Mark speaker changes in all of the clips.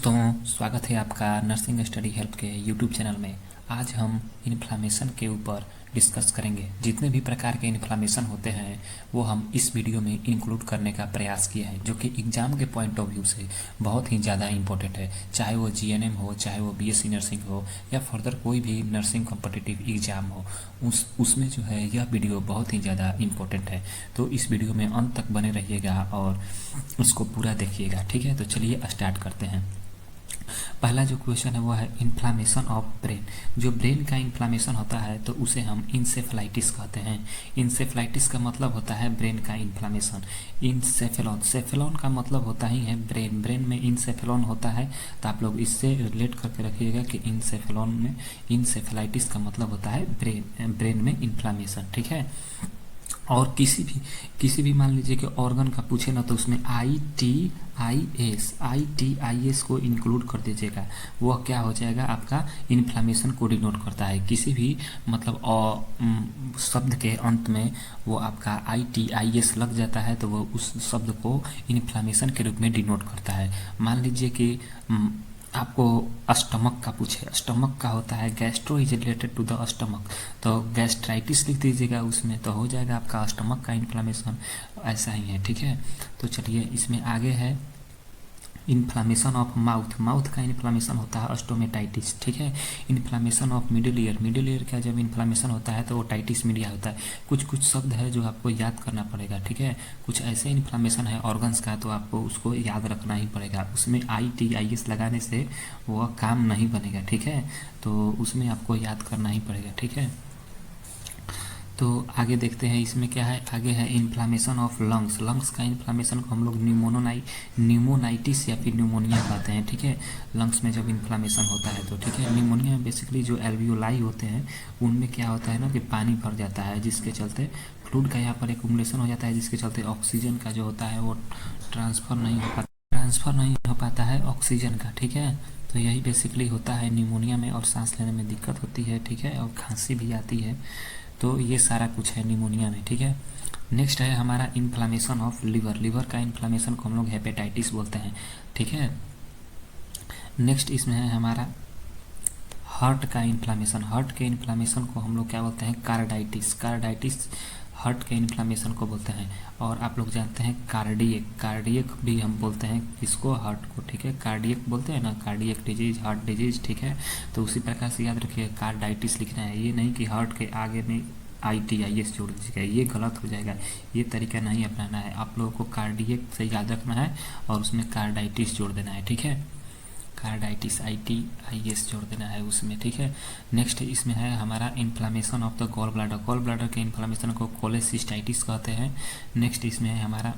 Speaker 1: तो स्वागत है आपका नर्सिंग स्टडी हेल्प के यूट्यूब चैनल में। आज हम इन्फ्लामेशन के ऊपर डिस्कस करेंगे। जितने भी प्रकार के इन्फ्लामेशन होते हैं वो हम इस वीडियो में इंक्लूड करने का प्रयास किया है, जो कि एग्ज़ाम के पॉइंट ऑफ व्यू से बहुत ही ज़्यादा इंपॉर्टेंट है। चाहे वो जीएनएम हो, चाहे वो बीएससी नर्सिंग हो, या फर्दर कोई भी नर्सिंग कॉम्पिटिटिव एग्ज़ाम हो, उसमें जो है यह वीडियो बहुत ही ज़्यादा इंपॉर्टेंट है। तो इस वीडियो में अंत तक बने रहिएगा और उसको पूरा देखिएगा, ठीक है। तो चलिए स्टार्ट करते हैं। पहला जो क्वेश्चन है वो है इन्फ्लामेशन ऑफ ब्रेन। जो ब्रेन का इन्फ्लामेशन होता है तो उसे हम इंसेफेलाइटिस कहते हैं। इंसेफेलाइटिस का मतलब होता है ब्रेन का इन्फ्लामेशन। इंसेफेलॉन, सेफेलॉन का मतलब होता ही है ब्रेन, ब्रेन में इंसेफेलॉन होता है। तो आप लोग इससे रिलेट करके रखिएगा कि इंसेफेलॉन में इंसेफेलाइटिस का मतलब होता है ब्रेन, ब्रेन में इन्फ्लामेशन, ठीक है। और किसी भी मान लीजिए कि ऑर्गन का पूछे ना तो उसमें आई टी आई एस को इंक्लूड कर दीजिएगा। वह क्या हो जाएगा, आपका इन्फ्लामेशन को डिनोट करता है। किसी भी मतलब शब्द के अंत में वो आपका ITIS लग जाता है तो वो उस शब्द को इन्फ्लामेशन के रूप में डिनोट करता है। मान लीजिए कि आपको स्टमक का पूछे, स्टमक का होता है gastro is related to the stomach, तो गैस्ट्राइटिस लिख दीजिएगा उसमें, तो हो जाएगा आपका स्टमक का इन्फ्लामेशन। ऐसा ही है, ठीक है। तो चलिए इसमें आगे है इन्फ्लामेशन ऑफ माउथ। माउथ का इन्फ्लामेशन होता है स्टोमेटाइटिस, ठीक है। Inflammation of middle ear, middle ear का जब इन्फ्लामेशन होता है तो ओटाइटिस मीडिया होता है। कुछ शब्द है जो आपको याद करना पड़ेगा, ठीक है। कुछ ऐसे इन्फ्लामेशन है ऑर्गन्स का तो आपको उसको याद रखना ही पड़ेगा। उसमें ITIS लगाने से वह काम नहीं बनेगा, ठीक है। तो उसमें आपको याद करना ही पड़ेगा, ठीक है। तो आगे देखते हैं इसमें क्या है। आगे है इन्फ्लामेशन ऑफ लंग्स। लंग्स का इन्फ्लामेशन को हम लोग न्यूमोनाइटिस या फिर न्यूमोनिया कहते हैं, ठीक है। लंग्स में जब इन्फ्लामेशन होता है तो, ठीक है। न्यूमोनिया में बेसिकली जो एल्वियोलाई होते हैं उनमें क्या होता है ना कि पानी भर जाता है, जिसके चलते फ्लूइड का यहाँ पर एक्युमुलेशन हो जाता है, जिसके चलते ऑक्सीजन का जो होता है वो ट्रांसफ़र नहीं हो पाता है ऑक्सीजन का, ठीक है। तो यही बेसिकली होता है न्यूमोनिया में, और सांस लेने में दिक्कत होती है, ठीक है, और खांसी भी आती है। तो ये सारा कुछ है निमोनिया में, ठीक है। नेक्स्ट है हमारा इन्फ्लामेशन ऑफ लिवर। लिवर का इन्फ्लामेशन को हम लोग हेपेटाइटिस बोलते हैं, ठीक है। नेक्स्ट इसमें है हमारा हार्ट का इन्फ्लामेशन। हार्ट के इन्फ्लामेशन को हम लोग क्या बोलते हैं, कार्डाइटिस। कार्डाइटिस हार्ट के इन्फ्लामेशन को बोलते हैं। और आप लोग जानते हैं कार्डियक, कार्डियक भी हम बोलते हैं किसको, हार्ट को, ठीक है। कार्डियक बोलते हैं ना, कार्डियक डिजीज, हार्ट डिजीज, ठीक है। तो उसी प्रकार से याद रखिए कार्डाइटिस लिखना है। ये नहीं कि हार्ट के आगे में ITIS जोड़ दीजिएगा, ये गलत हो जाएगा। ये तरीका नहीं अपनाना है। आप लोगों को कार्डियक से याद रखना है और उसमें कार्डाइटिस जोड़ देना है, ठीक है। कार्डाइटिस ITIS जोड़ देना है उसमें, ठीक है। नेक्स्ट इसमें है हमारा inflammation of the gall bladder. Gall bladder के इन्फ्लामेशन को कोलेसिस्टाइटिस कहते हैं। नेक्स्ट इसमें है हमारा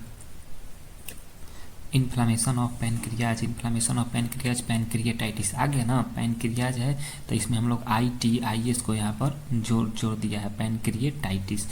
Speaker 1: inflammation of pancreas. Inflammation of pancreas, pancreatitis आ गया ना, पैनक्रियाज है तो इसमें हम लोग ITIS को यहाँ पर जोड़ दिया है, पैनक्रिएटाइटिस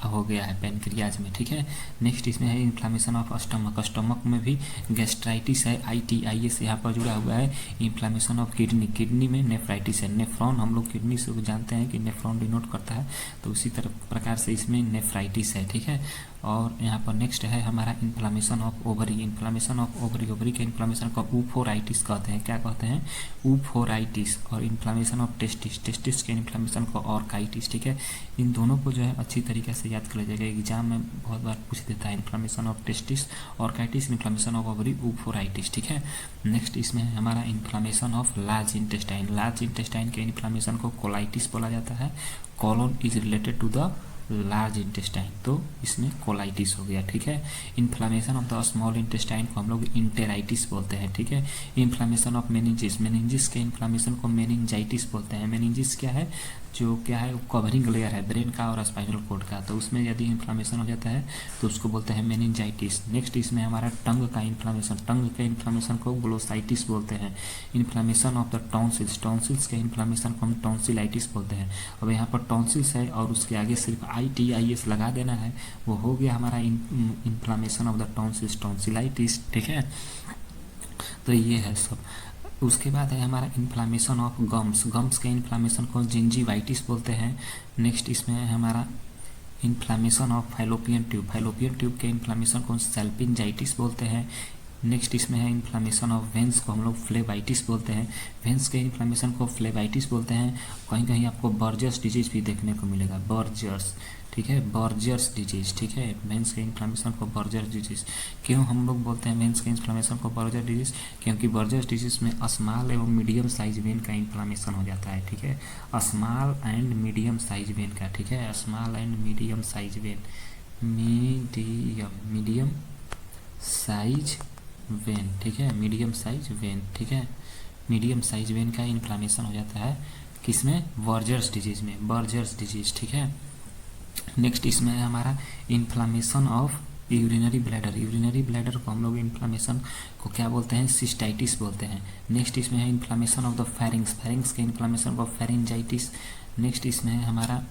Speaker 1: हो गया है पैनक्रियाज में, ठीक है। नेक्स्ट इसमें है इन्फ्लामेशन ऑफ स्टमक। स्टमक में भी गैस्ट्राइटिस है, ITIS यहाँ पर जुड़ा हुआ है। इन्फ्लामेशन ऑफ किडनी, किडनी में नेफ्राइटिस है। नेफ्रॉन हम लोग किडनी से जानते हैं कि नेफ्रॉन डिनोट करता है, तो उसी तरह प्रकार से इसमें नेफ्राइटिस है, ठीक है। और यहाँ पर नेक्स्ट है हमारा inflammation of ovary. Inflammation of ovary, ovary के इन्फ्लामेशन को ऊफोराइटिस कहते हैं। क्या कहते हैं, ऊफोराइटिस। और इन्फ्लामेशन ऑफ टेस्टिस, टेस्टिस के इन्फ्लामेशन को ऑर्काइटिस, ठीक है। इन दोनों को जो है अच्छी तरीके से याद कर लीजिएगा, एग्जाम में बहुत बार पूछ देता है। Inflammation of testis, orchitis, inflammation of ovary, oophoritis, ठीक है। नेक्स्ट इसमें है हमारा inflammation of large intestine. Large intestine के इन्फ्लामेशन को कोलाइटिस बोला जाता है। Colon is related to the large intestine, तो इसमें कोलाइटिस हो गया, ठीक है। Inflammation of the small intestine को हम लोग इंटेराइटिस बोलते हैं, ठीक है। इन्फ्लामेशन ऑफ मेनिंजिस, मेनिंजिस के इन्फ्लामेशन को मेनिंजाइटिस बोलते हैं। मेनिंजिस क्या है, जो क्या है, कवरिंग लेयर है ब्रेन का और स्पाइनल कॉर्ड का, तो उसमें यदि इन्फ्लामेशन हो जाता है तो उसको बोलते हैं मेनिंजाइटिस। नेक्स्ट इसमें हमारा टंग का इन्फ्लामेशन, टंग के इन्फ्लामेशन को ग्लोसाइटिस बोलते हैं। Inflammation of the tonsils, tonsils के इन्फ्लामेशन को हम टॉन्सिलाइटिस बोलते हैं। अब यहाँ पर टॉन्सिल्स है और उसके आगे सिर्फ ITIS लगा देना है, वो हो गया हमारा inflammation of the tonsils, tonsillitis, ठीक है। तो ये है सब। उसके बाद है हमारा इन्फ्लामेशन ऑफ गम्स। गम्स के इन्फ्लामेशन को जिंजीवाइटिस बोलते हैं। नेक्स्ट इसमें है हमारा inflammation of fallopian tube. Fallopian tube के इन्फ्लामेशन को सैल्पिंजाइटिस बोलते हैं। नेक्स्ट इसमें है इन्फ्लामेशन ऑफ वेंस को हम लोग फ्लेबाइटिस बोलते हैं। वेंस के इन्फ्लामेशन को फ्लेबाइटिस बोलते हैं। कहीं कहीं आपको बर्जर्स डिजीज भी देखने को मिलेगा, बर्जर्स, ठीक है, बर्जर्स डिजीज, ठीक है। वेंस के इन्फ्लामेशन को बर्जर्स डिजीज, क्यों हम लोग बोलते हैं वेंस के इन्फ्लामेशन को बर्जर डिजीज? क्योंकि बर्जर्स डिजीज में स्मॉल एवं मीडियम साइज वेन का इन्फ्लामेशन हो जाता है, ठीक है, small and medium size when का, ठीक है, small and medium size when, medium size when, ठीक है, मीडियम साइज वेन, ठीक है, मीडियम साइज वेन का इन्फ्लामेशन हो जाता है किसमें? बर्जर्स डिजीज में, बर्जर्स डिजीज, ठीक है। नेक्स्ट इसमें है हमारा inflammation of urinary bladder. Urinary bladder को हम लोग इन्फ्लामेशन को क्या बोलते हैं? सिस्टाइटिस बोलते हैं। नेक्स्ट इसमें है inflammation of the pharynx, pharynx के इन्फ्लामेशन को फेरिंजाइटिस। नेक्स्ट इसमें है हमारा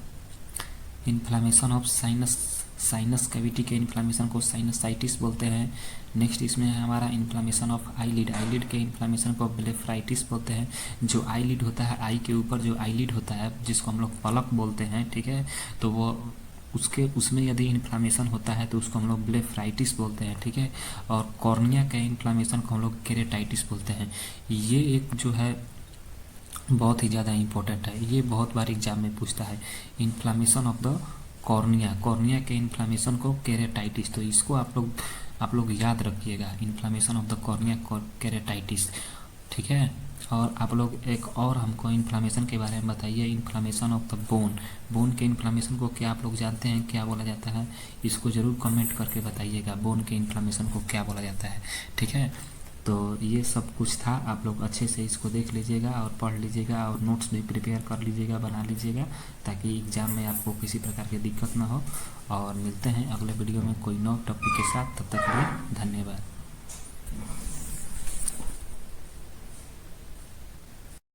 Speaker 1: inflammation of sinus, sinus cavity के इन्फ्लामेशन को साइनसाइटिस बोलते हैं। नेक्स्ट इसमें है हमारा इन्फ्लामेशन ऑफ आईलिड, आईलिड के इन्फ्लामेशन को ब्लेफराइटिस बोलते हैं। जो आईलिड होता है, आई के ऊपर जो आईलिड होता है जिसको हम लोग पलक बोलते हैं, ठीक है, तो वो उसमें यदि इन्फ्लामेशन होता है तो उसको हम लोग ब्लेफराइटिस बोलते हैं, ठीक है। और कॉर्निया के इन्फ्लामेशन को हम लोग केरेटाइटिस बोलते हैं। ये एक जो है बहुत ही ज़्यादा इम्पोर्टेंट है, ये बहुत बार एग्जाम में पूछता है, inflammation of the cornea, cornea के इन्फ्लामेशन को केरेटाइटिस, तो इसको आप लोग याद रखिएगा, इन्फ्लामेशन ऑफ द कॉर्निया केरेटाइटिस, ठीक है। और आप लोग एक और हमको इन्फ्लामेशन के बारे में बताइए, inflammation of the bone, bone के इन्फ्लामेशन को क्या आप लोग जानते हैं क्या बोला जाता है? इसको ज़रूर कमेंट करके बताइएगा, बोन के इन्फ्लामेशन को क्या बोला जाता है, ठीक है। तो ये सब कुछ था, आप लोग अच्छे से इसको देख लीजिएगा और पढ़ लीजिएगा और नोट्स भी प्रिपेयर कर लीजिएगा, बना लीजिएगा, ताकि एग्ज़ाम में आपको किसी प्रकार की दिक्कत ना हो। और मिलते हैं अगले वीडियो में कोई नौ टॉपिक के साथ, तब तक के लिए धन्यवाद।